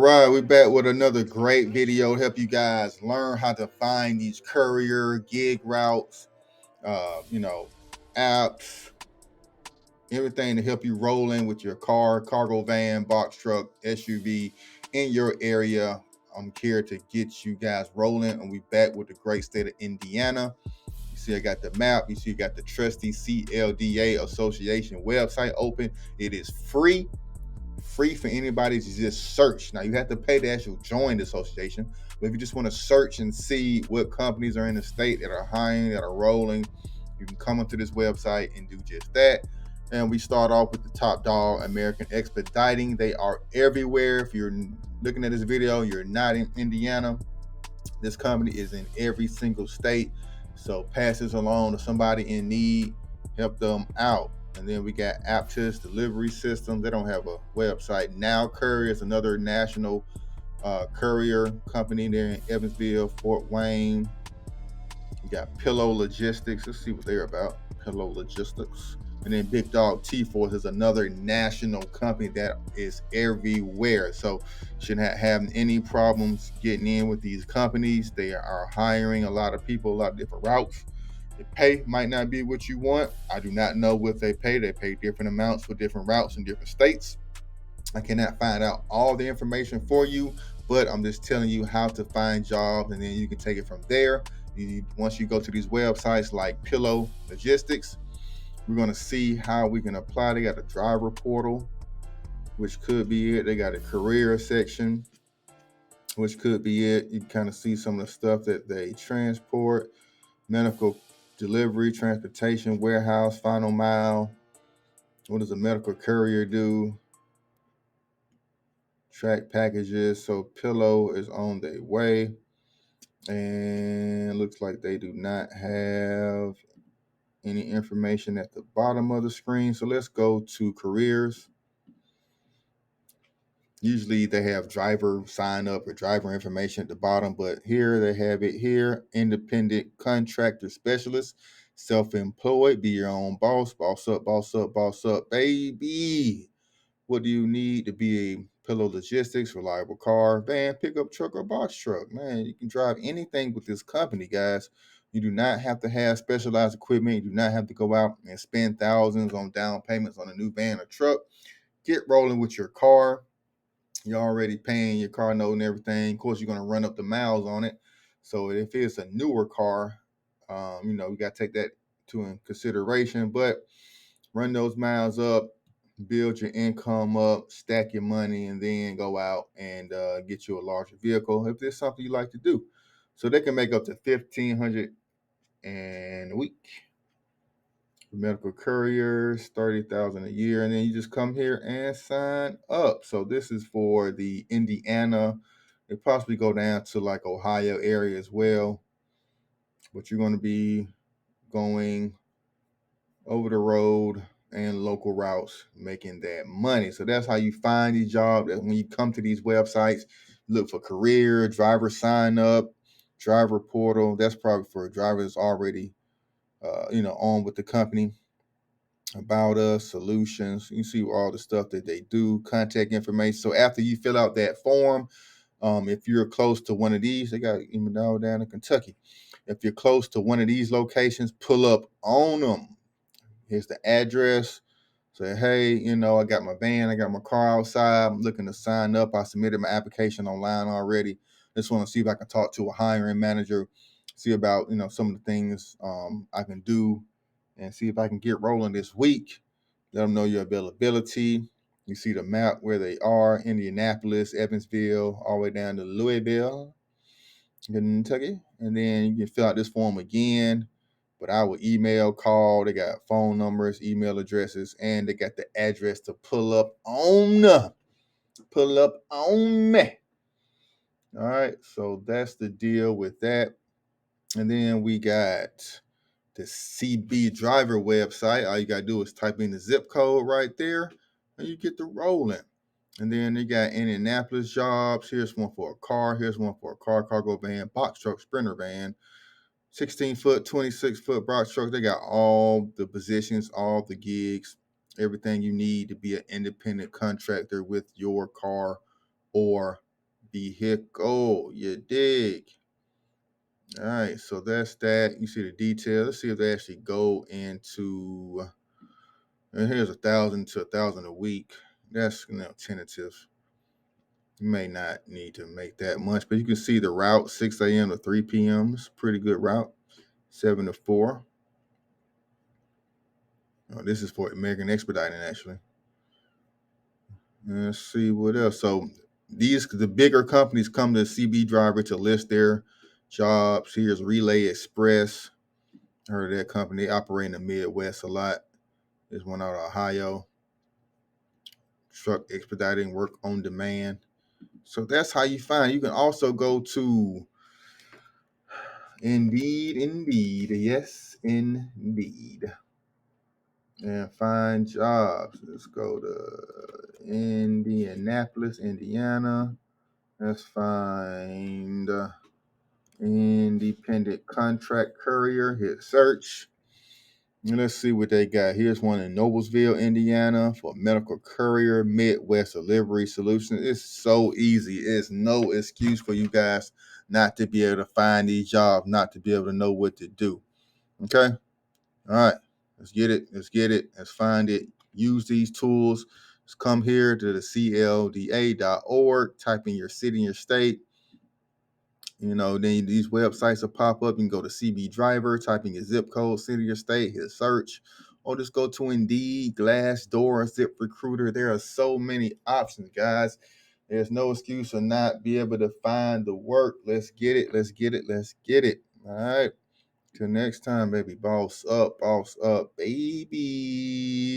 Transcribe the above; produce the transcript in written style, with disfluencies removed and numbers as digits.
right, we're back with another great video to help you guys learn how to find these courier gig routes, apps, everything to help you roll in with your car, cargo van, box truck, SUV in your area. I'm here to get you guys rolling, and we back with the great state of Indiana. You see, I got the map. You see, you got the trusty CLDA Association website open. It is free for anybody to just search. Now, you have to pay to actually join the association, but if you just want to search and see what companies are in the state that are hiring, that are rolling, you can come onto this website and do just that. And we start off with the top dog, American Expediting. They are everywhere. If you're looking at this video, you're not in Indiana, this company is in every single state. So pass this along to somebody in need, help them out. And then we got Aptus Delivery Systems. They don't have a website. Now Courier is another national courier company there in Evansville, Fort Wayne. You got Pillow Logistics. Let's see what they're about. Pillow Logistics. And then Big Dog T-Force is another national company that is everywhere. So shouldn't have any problems getting in with these companies. They are hiring a lot of people, a lot of different routes. The pay might not be what you want. I do not know what they pay. They pay different amounts for different routes in different states. I cannot find out all the information for you, but I'm just telling you how to find jobs, and then you can take it from there. Once you go to these websites like Pillow Logistics, we're going to see how we can apply. They got a driver portal, which could be it. They got a career section, which could be it. You can kind of see some of the stuff that they transport: medical delivery, transportation, warehouse, final mile. What does a medical courier do? Track packages. So Pillow is on their way, and looks like they do not have any information at the bottom of the screen. So let's go to careers. Usually they have driver sign up or driver information at the bottom, but here they have it here: independent contractor specialist, self-employed, be your own boss, boss up, boss up, boss up, baby. What do you need to be a Pillow Logistics? Reliable car, van, pickup truck, or box truck. Man, you can drive anything with this company, guys. You do not have to have specialized equipment. You do not have to go out and spend thousands on down payments on a new van or truck. Get rolling with your car. You're already paying your car note and everything. Of course, you're going to run up the miles on it. So if it's a newer car, we got to take that to consideration. But run those miles up, build your income up, stack your money, and then go out and get you a larger vehicle if there's something you like to do. So they can make up to $1,500 a week. Medical couriers, $30,000 a year, and then you just come here and sign up. So this is for the Indiana. It possibly go down to like Ohio area as well, but you're going to be going over the road and local routes, making that money. So that's how you find these jobs. When you come to these websites, look for career, driver sign up, driver portal. That's probably for drivers already, on with the company. About us, solutions. You see all the stuff that they do, contact information. So after you fill out that form, if you're close to one of these, they got even down in Kentucky. If you're close to one of these locations, pull up on them. Here's the address. Say, hey, I got my van, I got my car outside. I'm looking to sign up. I submitted my application online already. Just want to see if I can talk to a hiring manager, see about, some of the things I can do, and see if I can get rolling this week. Let them know your availability. You see the map where they are: Indianapolis, Evansville, all the way down to Louisville, Kentucky. And then you can fill out this form again. But I will email, call. They got phone numbers, email addresses, and they got the address to pull up on. Pull up on me. All right, so that's the deal with that. And then we got the CB driver website. All you got to do is type in the zip code right there, and you get the rolling. And then they got Indianapolis jobs. Here's one for a car. Here's one for a car, cargo van, box truck, sprinter van, 16-foot, 26-foot box truck. They got all the positions, all the gigs, everything you need to be an independent contractor with your car or vehicle. You dig? All right, so that's that. You see the details. Let's see if they actually go into. And here's 1,000 to 1,000 a week. That's tentative. You may not need to make that much, but you can see the route 6 a.m. to 3 p.m. It's a pretty good route. 7 to 4. Oh, this is for American Expediting actually. Let's see what else. So the bigger companies come to CB Driver to list their jobs. Here's Relay Express. Heard of that company. They operate in the Midwest a lot. There's one out of Ohio. Truck expediting work on demand. So that's how you find. You can also go to Indeed. Yes, Indeed. And find jobs. Let's go to Indianapolis, Indiana. Let's find independent contract courier. Hit search. And let's see what they got. Here's one in Noblesville, Indiana for medical courier, Midwest delivery solutions. It's so easy. It's no excuse for you guys not to be able to find these jobs, not to be able to know what to do. Okay? All right. Let's get it. Let's get it. Let's find it. Use these tools. Let's come here to the clda.org, type in your city and your state. Then these websites will pop up. You can go to CB Driver, type in your zip code, city or state, hit search, or just go to Indeed, Glassdoor, ZipRecruiter. There are so many options, guys. There's no excuse to not be able to find the work. Let's get it. Let's get it. Let's get it. All right. Till next time, baby. Boss up, baby.